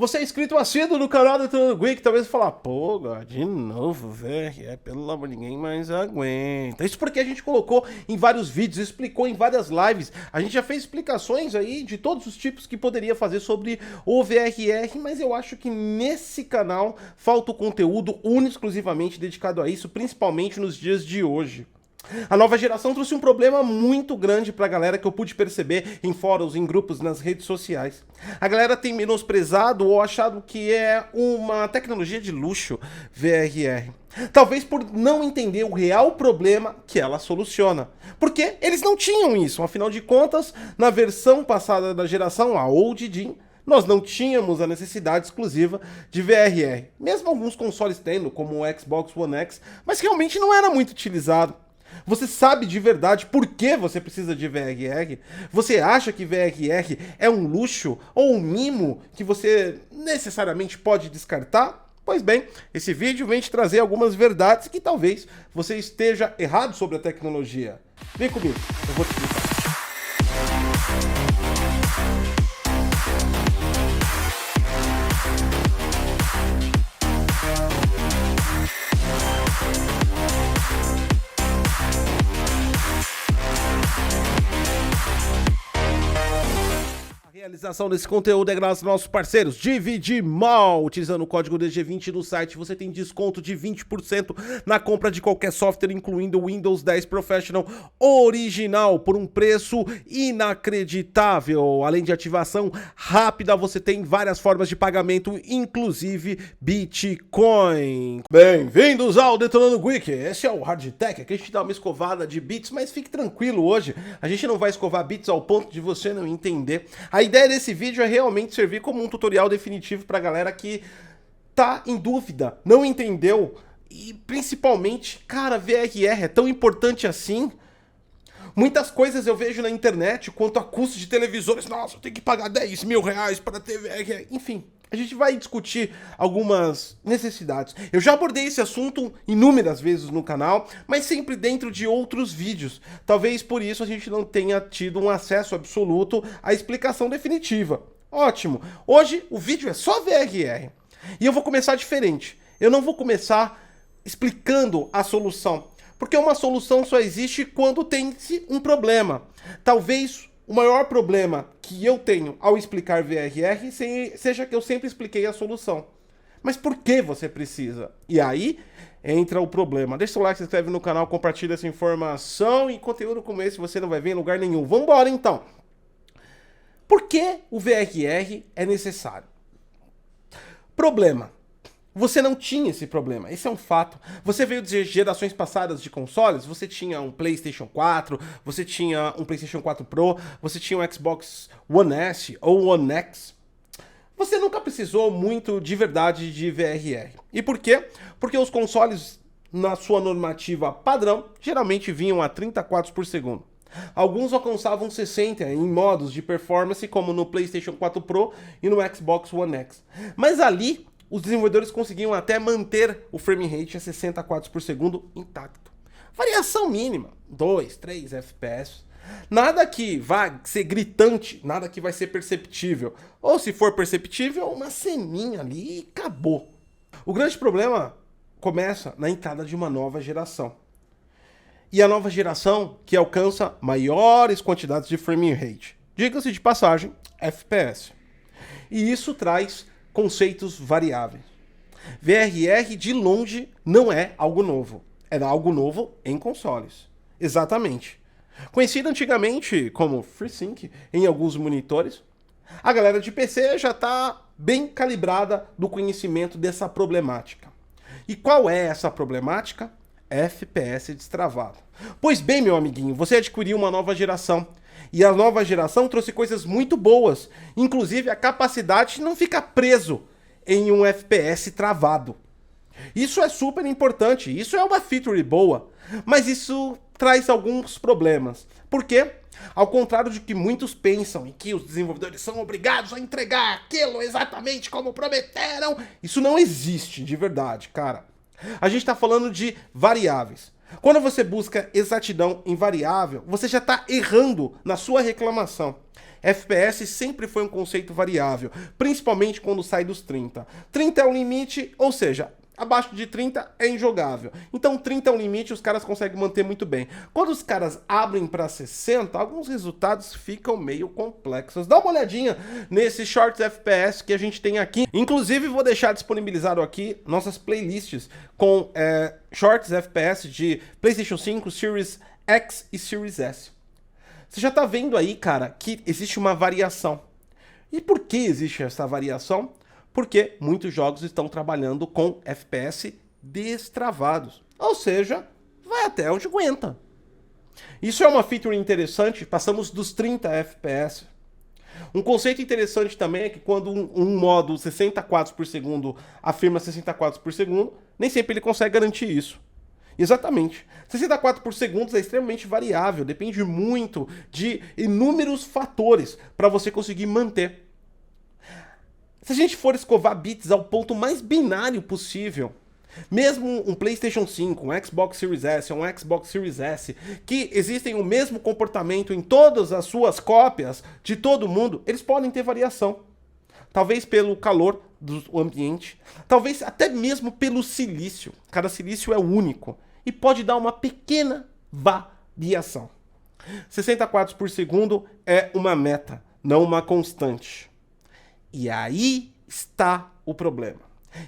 Você é inscrito assíduo no canal do Detonando Geek, talvez você fale, pô, God, de novo, velho, pelo amor de ninguém mais aguenta. Isso porque a gente colocou em vários vídeos, explicou em várias lives, a gente já fez explicações aí de todos os tipos que poderia fazer sobre o VRR, mas eu acho que nesse canal falta o conteúdo exclusivamente dedicado a isso, principalmente nos dias de hoje. A nova geração trouxe um problema muito grande pra galera que eu pude perceber em fóruns, em grupos, nas redes sociais. A galera tem menosprezado ou achado que é uma tecnologia de luxo, VRR. Talvez por não entender o real problema que ela soluciona. Porque eles não tinham isso, afinal de contas, na versão passada da geração, a Old Gen, nós não tínhamos a necessidade exclusiva de VRR. Mesmo alguns consoles tendo, como o Xbox One X, mas realmente não era muito utilizado. Você sabe de verdade por que você precisa de VRR? Você acha que VRR é um luxo ou um mimo que você necessariamente pode descartar? Pois bem, esse vídeo vem te trazer algumas verdades que talvez você esteja errado sobre a tecnologia. Vem comigo, eu vou te explicar. A realização desse conteúdo é graças aos nossos parceiros Dividimal. Utilizando o código DG20 no site, você tem desconto de 20% na compra de qualquer software, incluindo o Windows 10 Professional original, por um preço inacreditável. Além de ativação rápida, você tem várias formas de pagamento, inclusive Bitcoin. Bem-vindos ao Detonando Geek. Esse é o Hardtech, aqui a gente dá uma escovada de bits, mas fique tranquilo hoje. A gente não vai escovar bits ao ponto de você não entender. A ideia desse vídeo é realmente servir como um tutorial definitivo pra galera que tá em dúvida, não entendeu e principalmente, cara, VRR é tão importante assim? Muitas coisas eu vejo na internet quanto a custos de televisores, nossa, eu tenho que pagar 10 mil reais para ter VRR, enfim. A gente vai discutir algumas necessidades. Eu já abordei esse assunto inúmeras vezes no canal, mas sempre dentro de outros vídeos. Talvez por isso a gente não tenha tido um acesso absoluto à explicação definitiva. Ótimo! Hoje o vídeo é só VRR. E eu vou começar diferente. Eu não vou começar explicando a solução, porque uma solução só existe quando tem-se um problema. Talvez o maior problema que eu tenho ao explicar VRR seja que eu sempre expliquei a solução. Mas por que você precisa? E aí entra o problema. Deixa o like, se inscreve no canal, compartilha essa informação e conteúdo como esse você não vai ver em lugar nenhum. Vambora então! Por que o VRR é necessário? Problema. Você não tinha esse problema, esse é um fato. Você veio de gerações passadas de consoles, você tinha um PlayStation 4, você tinha um PlayStation 4 Pro, você tinha um Xbox One S ou One X. Você nunca precisou muito de verdade de VRR. E por quê? Porque os consoles, na sua normativa padrão, geralmente vinham a 30 quadros por segundo. Alguns alcançavam 60 em modos de performance, como no PlayStation 4 Pro e no Xbox One X. Mas ali os desenvolvedores conseguiam até manter o frame rate a 60 quadros por segundo intacto. Variação mínima, 2, 3 FPS. Nada que vá ser gritante, nada que vai ser perceptível. Ou se for perceptível, uma ceninha ali e acabou. O grande problema começa na entrada de uma nova geração. E a nova geração que alcança maiores quantidades de frame rate. Diga-se de passagem, FPS. E isso traz conceitos variáveis. VRR de longe não é algo novo. Era algo novo em consoles. Exatamente. Conhecido antigamente como FreeSync em alguns monitores, a galera de PC já está bem calibrada do conhecimento dessa problemática. E qual é essa problemática? FPS destravado. Pois bem, meu amiguinho, você adquiriu uma nova geração. E a nova geração trouxe coisas muito boas, inclusive a capacidade de não ficar preso em um FPS travado. Isso é super importante, isso é uma feature boa, mas isso traz alguns problemas. Por quê? Ao contrário de que muitos pensam em que os desenvolvedores são obrigados a entregar aquilo exatamente como prometeram, isso não existe de verdade, cara. A gente está falando de variáveis. Quando você busca exatidão em variável, você já está errando na sua reclamação. FPS sempre foi um conceito variável, principalmente quando sai dos 30. 30 é o limite, ou seja, abaixo de 30 é injogável. Então 30 é o limite, os caras conseguem manter muito bem. Quando os caras abrem para 60, alguns resultados ficam meio complexos. Dá uma olhadinha nesses shorts FPS que a gente tem aqui. Inclusive vou deixar disponibilizado aqui nossas playlists com shorts FPS de PlayStation 5, Series X e Series S. Você já tá vendo aí, cara, que existe uma variação. E por que existe essa variação? Porque muitos jogos estão trabalhando com FPS destravados. Ou seja, vai até onde aguenta. Isso é uma feature interessante, passamos dos 30 FPS. Um conceito interessante também é que quando um modo 60 quadros por segundo afirma 60 quadros por segundo, nem sempre ele consegue garantir isso. Exatamente. 60 quadros por segundo é extremamente variável, depende muito de inúmeros fatores para você conseguir manter. Se a gente for escovar bits ao ponto mais binário possível, mesmo um PlayStation 5, um Xbox Series S, um Xbox Series S, que existem o mesmo comportamento em todas as suas cópias de todo mundo, eles podem ter variação. Talvez pelo calor do ambiente, talvez até mesmo pelo silício. Cada silício é único e pode dar uma pequena variação. 60 quadros por segundo é uma meta, não uma constante. E aí está o problema.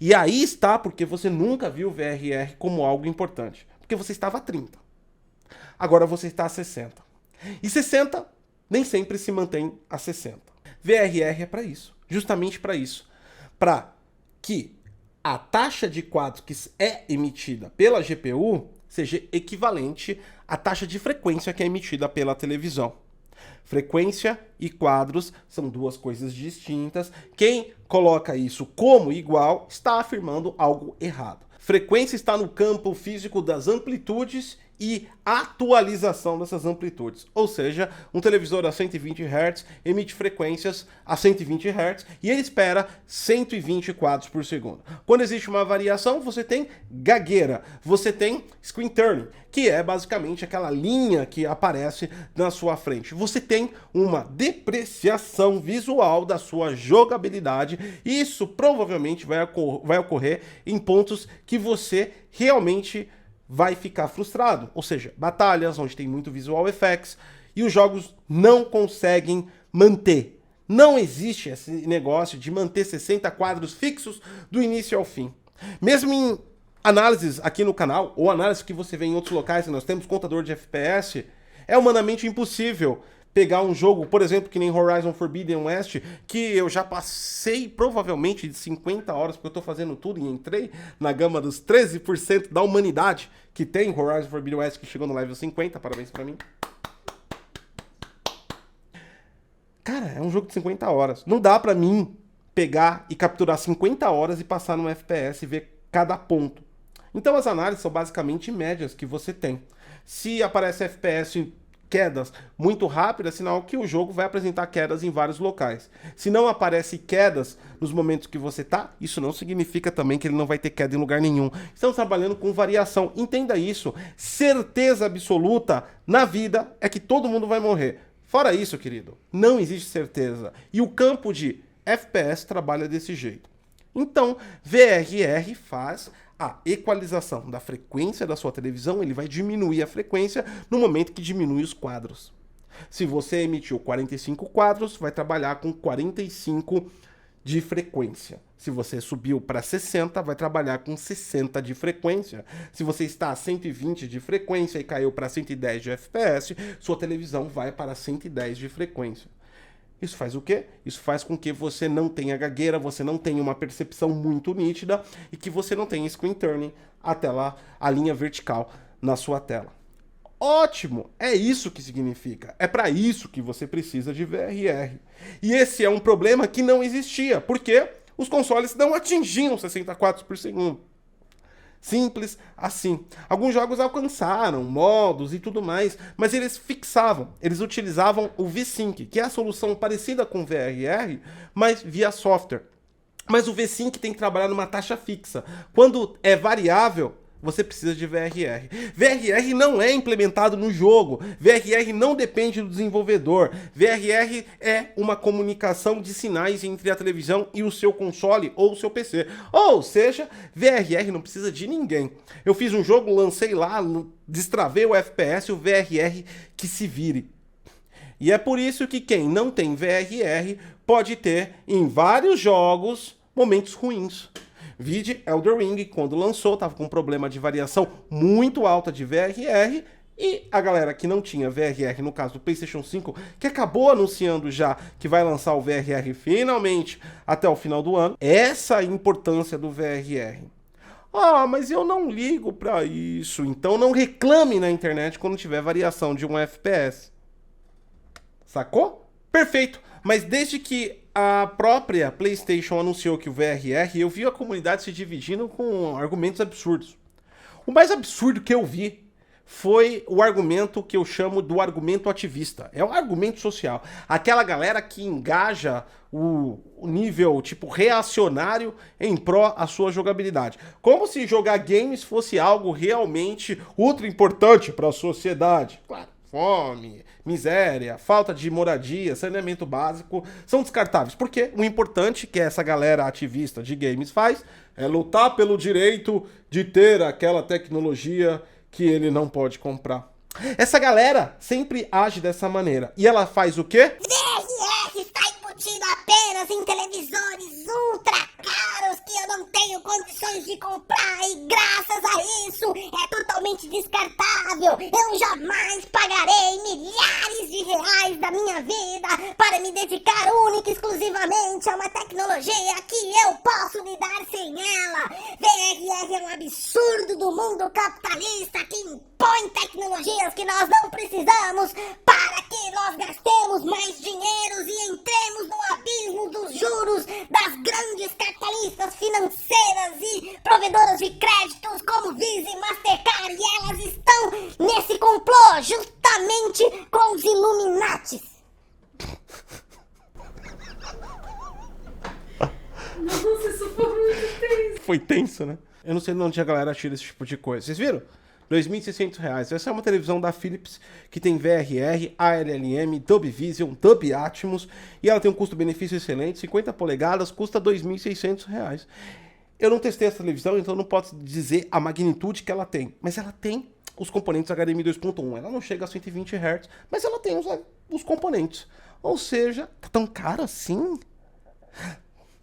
E aí está porque você nunca viu o VRR como algo importante. Porque você estava a 30. Agora você está a 60. E 60 nem sempre se mantém a 60. VRR é para isso. Justamente para isso. Para que a taxa de quadros que é emitida pela GPU seja equivalente à taxa de frequência que é emitida pela televisão. Frequência e quadros são duas coisas distintas. Quem coloca isso como igual está afirmando algo errado. Frequência está no campo físico das amplitudes e atualização dessas amplitudes. Ou seja, um televisor a 120 Hz emite frequências a 120 Hz e ele espera 120 quadros por segundo. Quando existe uma variação, você tem gagueira, você tem screen turning, que é basicamente aquela linha que aparece na sua frente. Você tem uma depreciação visual da sua jogabilidade e isso provavelmente vai ocorrer em pontos que você realmente vai ficar frustrado, ou seja, batalhas onde tem muito visual effects e os jogos não conseguem manter. Não existe esse negócio de manter 60 quadros fixos do início ao fim. Mesmo em análises aqui no canal, ou análises que você vê em outros locais que nós temos contador de FPS, é humanamente impossível pegar um jogo, por exemplo, que nem Horizon Forbidden West, que eu já passei provavelmente de 50 horas, porque eu tô fazendo tudo e entrei na gama dos 13% da humanidade que tem Horizon Forbidden West, que chegou no level 50, parabéns pra mim. Cara, é um jogo de 50 horas. Não dá pra mim pegar e capturar 50 horas e passar no FPS e ver cada ponto. Então as análises são basicamente médias que você tem. Se aparece FPS quedas muito rápidas, sinal que o jogo vai apresentar quedas em vários locais. Se não aparece quedas nos momentos que você tá, isso não significa também que ele não vai ter queda em lugar nenhum. Estamos trabalhando com variação. Entenda isso. Certeza absoluta na vida é que todo mundo vai morrer. Fora isso, querido, não existe certeza. E o campo de FPS trabalha desse jeito. Então, VRR faz a equalização da frequência da sua televisão, ele vai diminuir a frequência no momento que diminui os quadros. Se você emitiu 45 quadros, vai trabalhar com 45 de frequência. Se você subiu para 60, vai trabalhar com 60 de frequência. Se você está a 120 de frequência e caiu para 110 de FPS, sua televisão vai para 110 de frequência. Isso faz o quê? Isso faz com que você não tenha gagueira, você não tenha uma percepção muito nítida e que você não tenha screen turning até lá, a linha vertical na sua tela. Ótimo! É isso que significa. É para isso que você precisa de VRR. E esse é um problema que não existia, porque os consoles não atingiam 60 quadros por segundo. Simples assim. Alguns jogos alcançaram modos e tudo mais, mas eles fixavam, eles utilizavam o V-Sync, que é a solução parecida com o VRR, mas via software. Mas o V-Sync tem que trabalhar numa taxa fixa. Quando é variável, você precisa de VRR. VRR não é implementado no jogo, VRR não depende do desenvolvedor, VRR é uma comunicação de sinais entre a televisão e o seu console ou o seu PC. Ou seja, VRR não precisa de ninguém. Eu fiz um jogo, lancei lá, destravei o FPS, o VRR que se vire. E é por isso que quem não tem VRR pode ter, em vários jogos, momentos ruins. Vide Elden Ring, quando lançou, estava com um problema de variação muito alta de VRR, e a galera que não tinha VRR, no caso do PlayStation 5, que acabou anunciando já que vai lançar o VRR finalmente até o final do ano, essa é a importância do VRR. Ah, mas eu não ligo para isso, então não reclame na internet quando tiver variação de um FPS. Sacou? Perfeito, mas desde que a própria PlayStation anunciou que o VRR, eu vi a comunidade se dividindo com argumentos absurdos. O mais absurdo que eu vi foi o argumento que eu chamo do argumento ativista. É um argumento social. Aquela galera que engaja o nível tipo reacionário em pró a sua jogabilidade. Como se jogar games fosse algo realmente ultra importante para a sociedade. Claro. Fome, miséria, falta de moradia, saneamento básico são descartáveis. Porque o importante que essa galera ativista de games faz é lutar pelo direito de ter aquela tecnologia que ele não pode comprar. Essa galera sempre age dessa maneira. E ela faz o quê? VRR está embutido apenas em televisores ultra caros que eu não tenho condições de comprar e graças a isso é totalmente descartável. Eu jamais pagarei milhares de reais da minha vida para me dedicar única e exclusivamente a uma tecnologia que eu posso lidar sem ela. VRR é um absurdo do mundo capitalista que impõe tecnologias que nós não precisamos para que nós gastemos mais dinheiro e entremos no abismo dos juros das grandes capitalistas financeiras e provedoras de créditos como Visa e Mastercard, e elas estão nesse complô justamente com os Illuminatis. Nossa, isso foi muito tenso. Foi tenso, né? Eu não sei de onde a galera tira esse tipo de coisa. Vocês viram? R$ 2.600. Essa é uma televisão da Philips que tem VRR, ALLM, Dolby Vision, Dolby Atmos e ela tem um custo-benefício excelente, 50 polegadas, custa R$ 2.600. Eu não testei essa televisão, então não posso dizer a magnitude que ela tem, mas ela tem os componentes HDMI 2.1. Ela não chega a 120 Hz, mas ela tem os componentes. Ou seja, tá tão caro assim?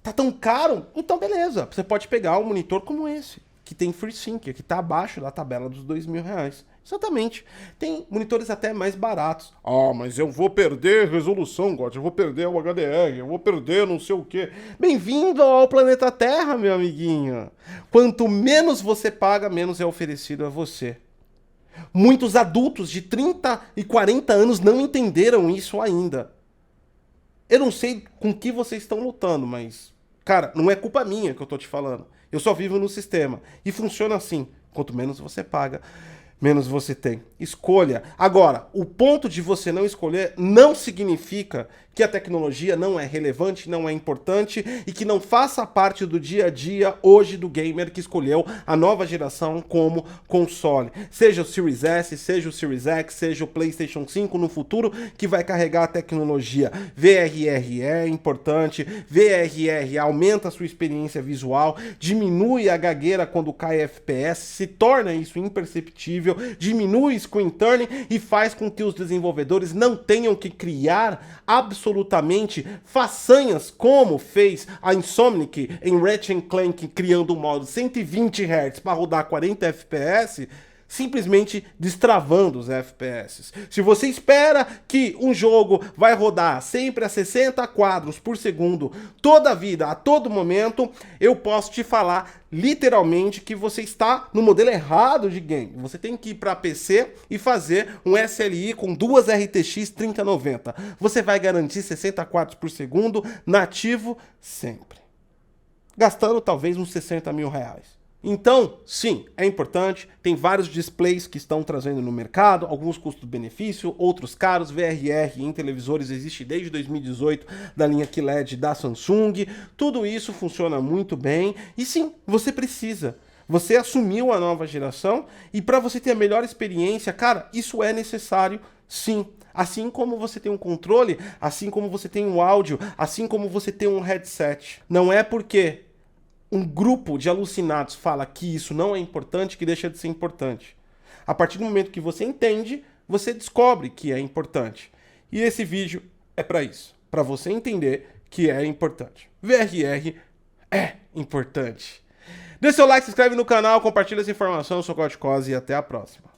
Tá tão caro? Então beleza, você pode pegar um monitor como esse, que tem FreeSync, que tá abaixo da tabela dos R$ 2.000. Exatamente. Tem monitores até mais baratos. Ah, mas eu vou perder resolução, God, eu vou perder o HDR, eu vou perder não sei o quê. Bem-vindo ao planeta Terra, meu amiguinho. Quanto menos você paga, menos é oferecido a você. Muitos adultos de 30 e 40 anos não entenderam isso ainda. Eu não sei com que vocês estão lutando, mas, cara, não é culpa minha que eu tô te falando. Eu só vivo no sistema. E funciona assim. Quanto menos você paga, menos você tem. Escolha. Agora, o ponto de você não escolher não significa que a tecnologia não é relevante, não é importante e que não faça parte do dia a dia hoje do gamer que escolheu a nova geração como console. Seja o Series S, seja o Series X, seja o PlayStation 5 no futuro que vai carregar a tecnologia. VRR é importante, VRR aumenta a sua experiência visual, diminui a gagueira quando cai FPS, se torna isso imperceptível, diminui screen turning e faz com que os desenvolvedores não tenham que criar absolutamente façanhas como fez a Insomniac em Ratchet & Clank criando um modo 120 Hz para rodar 40 FPS, simplesmente destravando os FPS. Se você espera que um jogo vai rodar sempre a 60 quadros por segundo, toda a vida, a todo momento, eu posso te falar literalmente que você está no modelo errado de game. Você tem que ir para PC e fazer um SLI com duas RTX 3090. Você vai garantir 60 quadros por segundo nativo sempre. Gastando talvez uns R$ 60 mil. Então, sim, é importante, tem vários displays que estão trazendo no mercado, alguns custo-benefício, outros caros. VRR em televisores existe desde 2018 da linha QLED da Samsung, tudo isso funciona muito bem e sim, você precisa. Você assumiu a nova geração e para você ter a melhor experiência, cara, isso é necessário sim. Assim como você tem um controle, assim como você tem um áudio, assim como você tem um headset. Não é porque um grupo de alucinados fala que isso não é importante que deixa de ser importante. A partir do momento que você entende, você descobre que é importante. E esse vídeo é para isso, para você entender que é importante. VRR é importante. Dê seu like, se inscreve no canal, compartilha essa informação. Eu sou o Cláudio Cosi e até a próxima.